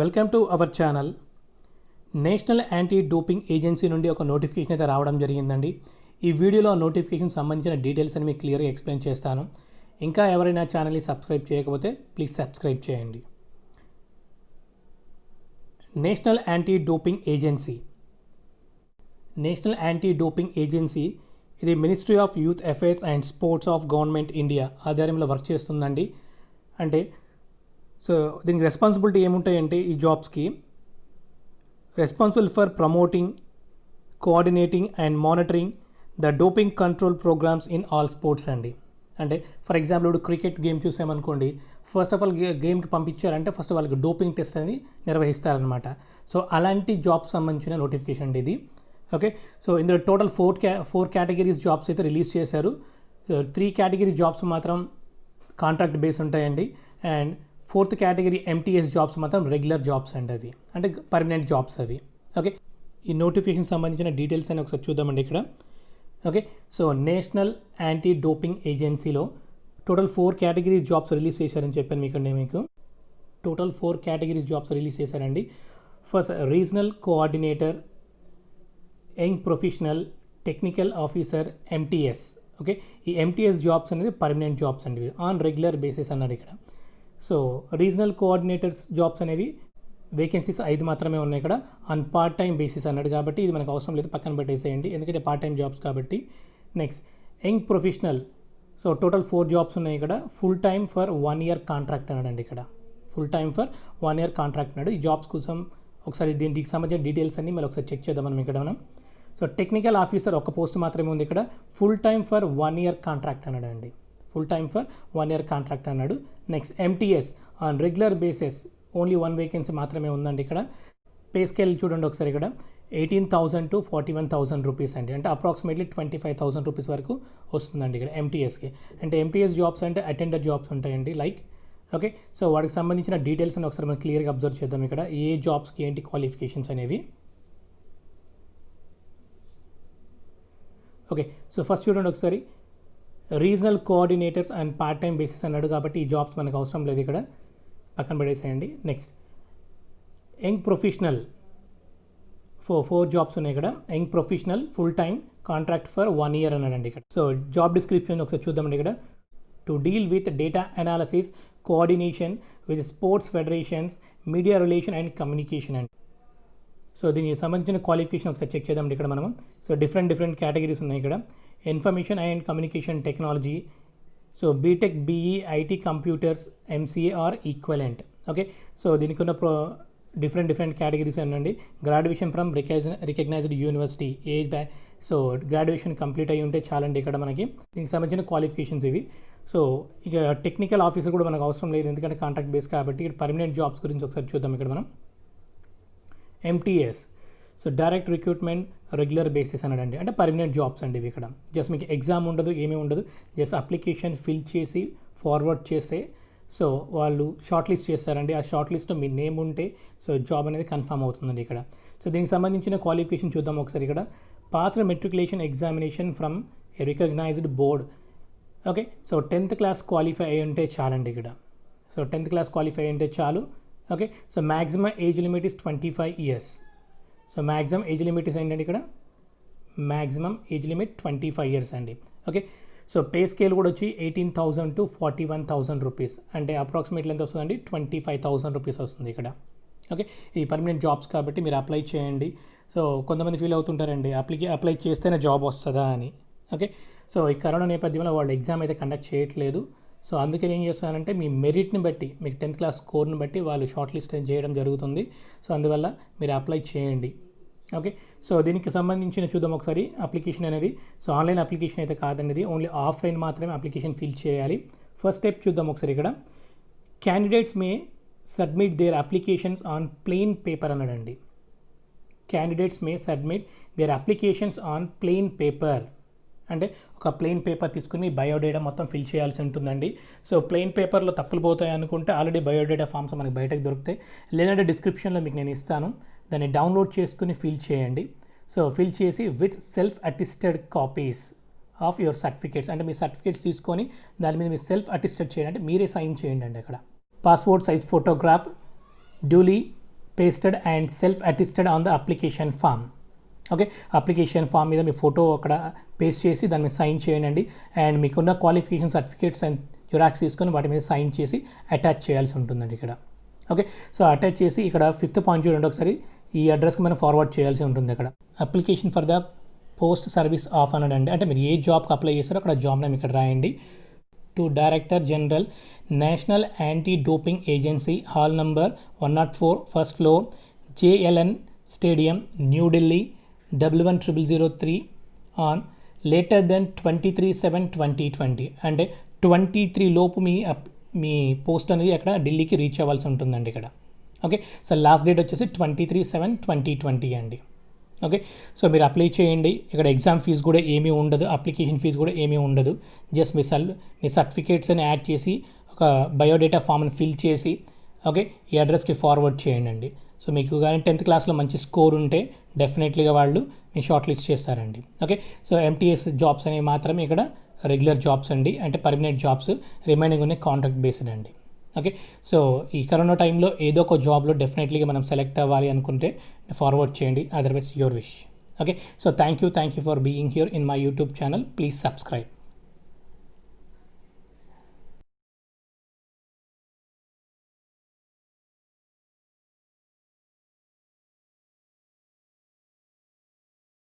Welcome to our channel. National anti doping agency నుండి ఒక notification అయితే రావడం జరిగిందండి. ఈ వీడియోలో నోటిఫికేషన్ సంబంధించిన డీటెయిల్స్ అని మీకు క్లియర్గా ఎక్స్ప్లెయిన్ చేస్తాను. ఇంకా ఎవరైనా ఛానల్ని సబ్స్క్రైబ్ చేయకపోతే ప్లీజ్ సబ్స్క్రైబ్ చేయండి. నేషనల్ యాంటీ డోపింగ్ ఏజెన్సీ ఇది ministry of youth affairs and sports of government India ఆధ్వర్యంలో వర్క్ చేస్తుందండి. అంటే సో దీనికి రెస్పాన్సిబిలిటీ ఏముంటాయంటే ఈ జాబ్స్కి responsible for promoting, coordinating and monitoring the doping control programmes in all sports అండి. అంటే ఫర్ ఎగ్జాంపుల్ ఇప్పుడు క్రికెట్ గేమ్ చూసామనుకోండి, ఫస్ట్ ఆఫ్ ఆల్ గేమ్కి పంపించారంటే ఫస్ట్ వాళ్ళకి డోపింగ్ టెస్ట్ అనేది నిర్వహిస్తారనమాట. సో అలాంటి జాబ్స్ సంబంధించిన నోటిఫికేషన్ అండి ఇది. ఓకే, సో ఇందులో టోటల్ ఫోర్ కేటగిరీస్ జాబ్స్ అయితే రిలీజ్ చేశారు. 3 కేటగిరీ జాబ్స్ మాత్రం కాంట్రాక్ట్ బేస్ ఉంటాయండి. And 4th category MTS jobs మాత్రం రెగ్యులర్ జాబ్స్ అండి, అవి అంటే పర్మనెంట్ జాబ్స్ అవి. ఓకే, ఈ నోటిఫికేషన్ సంబంధించిన డీటెయిల్స్ అని ఒకసారి చూద్దామండి ఇక్కడ. Okay, so national anti doping ఏజెన్సీలో టోటల్ 4 కేటగిరీ జాబ్స్ రిలీజ్ చేశారని చెప్పాను మీకు. టోటల్ 4 కేటగిరీ జాబ్స్ రిలీజ్ చేశారండి. First regional coordinator, young professional, technical officer, MTS. Okay, ఈ MTS జాబ్స్ అనేది పర్మనెంట్ జాబ్స్ అండి, ఆన్ రెగ్యులర్ బేసిస్ అన్నారు ఇక్కడ. సో రీజనల్ కోఆర్డినేటర్స్ జాబ్స్ అనేవి వేకెన్సీస్ 5 మాత్రమే ఉన్నాయి ఇక్కడ, ఆన్ పార్ట్ టైం బేసిస్ అన్నాడు కాబట్టి ఇది మనకు అవసరం లేదు, పక్కన పెట్టేసేయండి ఎందుకంటే పార్ట్ టైం జాబ్స్ కాబట్టి. Next young professional, so total 4 jobs ఉన్నాయి ఇక్కడ. Full time for 1 year contract అన్నాడండి ఇక్కడ. Full time for 1 year contract అన్నాడు. ఈ జాబ్స్ కోసం ఒకసారి దీనికి సంబంధించిన డీటెయిల్స్ అన్ని మళ్ళీ ఒకసారి చెక్ చేద్దాం మనం ఇక్కడ మనం. సో టెక్నికల్ ఆఫీసర్ ఒక పోస్ట్ మాత్రమే ఉంది ఇక్కడ. Full time for 1 year contract అన్నాడండి. Full time for 1 year contract అన్నాడు. Next MTS on regular basis, only 1 vacancy మాత్రమే ఉందండి ఇక్కడ. పే స్కేల్ చూడండి ఒకసారి ఇక్కడ, 18,000 to 41,000 రూపీస్ అండి, అంటే అప్రాక్సిమేట్లీ 25,000 రూపీస్ వరకు వస్తుందండి ఇక్కడ MTSకి. అంటే MTS జాబ్స్ అంటే అటెండర్ జాబ్స్ ఉంటాయండి లైక్. ఓకే, సో వాటికి సంబంధించిన డీటెయిల్స్ అని ఒకసారి మనం క్లియర్గా అబ్జర్వ్ చేద్దాం ఇక్కడ, ఏ జాబ్స్కి ఏంటి క్వాలిఫికేషన్స్ అనేవి. ఓకే, సో ఫస్ట్ చూడండి ఒకసారి, regional coordinators and part time basis అన్నాడు కాబట్టి ఈ జాబ్స్ మనకు అవసరం లేదు ఇక్కడ, పక్కన పడేసేయండి. నెక్స్ట్ యంగ్ ప్రొఫెషనల్, 4 జాబ్స్ ఉన్నాయి ఇక్కడ. Young professional full time contract for 1 year అన్నాడండి ఇక్కడ. సో జాబ్ డిస్క్రిప్షన్ ఒకసారి చూద్దామండి ఇక్కడ. To deal with data analysis, coordination with sports federations, media relation and communication అండి. సో దీనికి సంబంధించిన క్వాలిఫికేషన్ ఒకసారి చెక్ చేద్దాం ఇక్కడ మనము. సో డిఫరెంట్ కేటగిరీస్ ఉన్నాయి ఇక్కడ. Information and communication technology, so BTech, BE, IT, computers, MCA or equivalent. Okay, so దీనికి ఉన్న డిఫరెంట్ కేటగిరీస్ అండి. Graduation from recognised university, so graduation complete అయ్యి ఉంటే చాలండి ఇక్కడ మనకి. దీనికి సంబంధించిన క్వాలిఫికేషన్స్ ఇవి. సో ఇక టెక్నికల్ ఆఫీసర్ కూడా మనకు అవసరం లేదు ఎందుకంటే కాంట్రాక్ట్ బేస్ కాబట్టి. ఇక్కడ పర్మనెంట్ జాబ్స్ గురించి ఒకసారి చూద్దాం ఇక్కడ మనం. MTS, so direct recruitment regular basis అన్నాడండి, అంటే పర్మనెంట్ జాబ్స్ అండి ఇవి ఇక్కడ. జస్ట్ మీకు ఎగ్జామ్ ఉండదు, ఏమీ ఉండదు, జస్ట్ అప్లికేషన్ ఫిల్ చేసి ఫార్వర్డ్ చేస్తే సో వాళ్ళు షార్ట్ లిస్ట్ చేస్తారండి. ఆ షార్ట్ లిస్ట్లో మీ నేమ్ ఉంటే సో జాబ్ అనేది కన్ఫర్మ్ అవుతుందండి ఇక్కడ. సో దీనికి సంబంధించిన క్వాలిఫికేషన్ చూద్దాం ఒకసారి ఇక్కడ. Passed matriculation examination from a recognised board. Okay, so 10th class qualify అయి ఉంటే చాలండి ఇక్కడ. సో 10th క్లాస్ క్వాలిఫై అయి ఉంటే చాలు. Okay, so maximum age limit is 25 years. So maximum age limit is ఏంటండి ఇక్కడ, మ్యాక్సిమం ఏజ్ లిమిట్ 25 years అండి. ఓకే, సో పే స్కేల్ కూడా వచ్చి 18,000 to 41,000 రూపీస్, అంటే అప్రాక్సిమేట్లీ ఎంత వస్తుందండి, 25,000 రూపీస్ వస్తుంది ఇక్కడ. ఓకే, ఈ పర్మనెంట్ జాబ్స్ కాబట్టి మీరు అప్లై చేయండి. సో కొంతమంది ఫీల్ అవుతుంటారండి అప్లై చేస్తేనే జాబ్ వస్తుందా అని. ఓకే, సో ఈ కరోనా నేపథ్యంలో వాళ్ళు ఎగ్జామ్ అయితే కండక్ట్ చేయట్లేదు. సో అందుకని ఏం చేస్తానంటే మీ మెరిట్ని బట్టి, మీకు 10th క్లాస్ స్కోర్ని బట్టి వాళ్ళు షార్ట్ లిస్ట్ చేయడం జరుగుతుంది. సో అందువల్ల మీరు అప్లై చేయండి. ఓకే, సో దీనికి సంబంధించిన చూద్దాం ఒకసారి అప్లికేషన్ అనేది. సో ఆన్లైన్ అప్లికేషన్ అయితే కాదండి, ఓన్లీ ఆఫ్లైన్ మాత్రమే అప్లికేషన్ ఫిల్ చేయాలి. ఫస్ట్ స్టెప్ చూద్దాం ఒకసారి ఇక్కడ. Candidates may submit their applications on plain paper అన్నాడండి. Candidates may submit their applications on plain paper, అంటే ఒక ప్లెయిన్ పేపర్ తీసుకుని బయోడేటా మొత్తం ఫిల్ చేయాల్సి ఉంటుందండి. సో ప్లెయిన్ పేపర్లో తప్పులు పోతాయి అనుకుంటే ఆల్రెడీ బయోడేటా ఫామ్స్ మనకి బయటకు దొరుకుతాయి, లేదంటే డిస్క్రిప్షన్లో మీకు నేను ఇస్తాను, దాన్ని డౌన్లోడ్ చేసుకుని ఫిల్ చేయండి. సో ఫిల్ చేసి with self attested copies of your certificates, అంటే మీ సర్టిఫికేట్స్ తీసుకొని దాని మీద మీరు సెల్ఫ్ అటెస్టెడ్ చేయండి, అంటే మీరే సైన్ చేయండి అండి అక్కడ. Passport size photograph duly pasted and self attested on the application form. Okay, application form మీద మీ ఫోటో అక్కడ పేస్ట్ చేసి దాని మీద సైన్ చేయండి. అండ్ మీకున్న క్వాలిఫికేషన్ సర్టిఫికేట్స్ అండ్ జిరాక్స్ తీసుకొని వాటి మీద సైన్ చేసి అటాచ్ చేయాల్సి ఉంటుందండి ఇక్కడ. ఓకే, సో అటాచ్ చేసి ఇక్కడ 5th పాయింట్ చూడండి ఒకసారి, ఈ అడ్రస్కి మనం ఫార్వర్డ్ చేయాల్సి ఉంటుంది అక్కడ. Application for the post service of అన్నాడండి, అంటే మీరు ఏ జాబ్కి అప్లై చేస్తారో అక్కడ జాబ్ నేమ్ ఇక్కడ రాయండి. To director general national anti doping agency, hall number 104, first floor, JLN stadium, New Delhi 11003 on later than 23/7/2020. అంటే 23 లోపు మీ పోస్ట్ అనేది అక్కడ ఢిల్లీకి రీచ్ అవ్వాల్సి ఉంటుందండి ఇక్కడ. ఓకే, సో లాస్ట్ డేట్ వచ్చేసి 23/7/2020 అండి. ఓకే, సో మీరు అప్లై చేయండి. ఇక్కడ ఎగ్జామ్ ఫీజు కూడా ఏమీ ఉండదు, అప్లికేషన్ ఫీజు కూడా ఏమీ ఉండదు. జస్ట్ మీ సర్టిఫికేట్స్ అని యాడ్ చేసి ఒక బయోడేటా ఫామ్ని ఫిల్ చేసి ఓకే ఈ అడ్రస్కి ఫార్వర్డ్ చేయండి. సో మీకు కానీ 10th క్లాస్లో మంచి స్కోర్ ఉంటే డెఫినెట్లీగా వాళ్ళు మీ షార్ట్ లిస్ట్ చేస్తారండి. ఓకే, సో MTS జాబ్స్ అనేవి మాత్రమే ఇక్కడ రెగ్యులర్ జాబ్స్ అండి, అంటే పర్మనెంట్ జాబ్స్. రిమైనింగ్ ఉన్నాయి కాంట్రాక్ట్ బేస్డ్ అండి. ఓకే, సో ఈ కరోనా టైంలో ఏదో ఒక జాబ్లో డెఫినెట్లీగా మనం సెలెక్ట్ అవ్వాలి అనుకుంటే ఫార్వర్డ్ చేయండి, otherwise your wish. Okay, so thank you for being here in my YouTube channel. Please subscribe.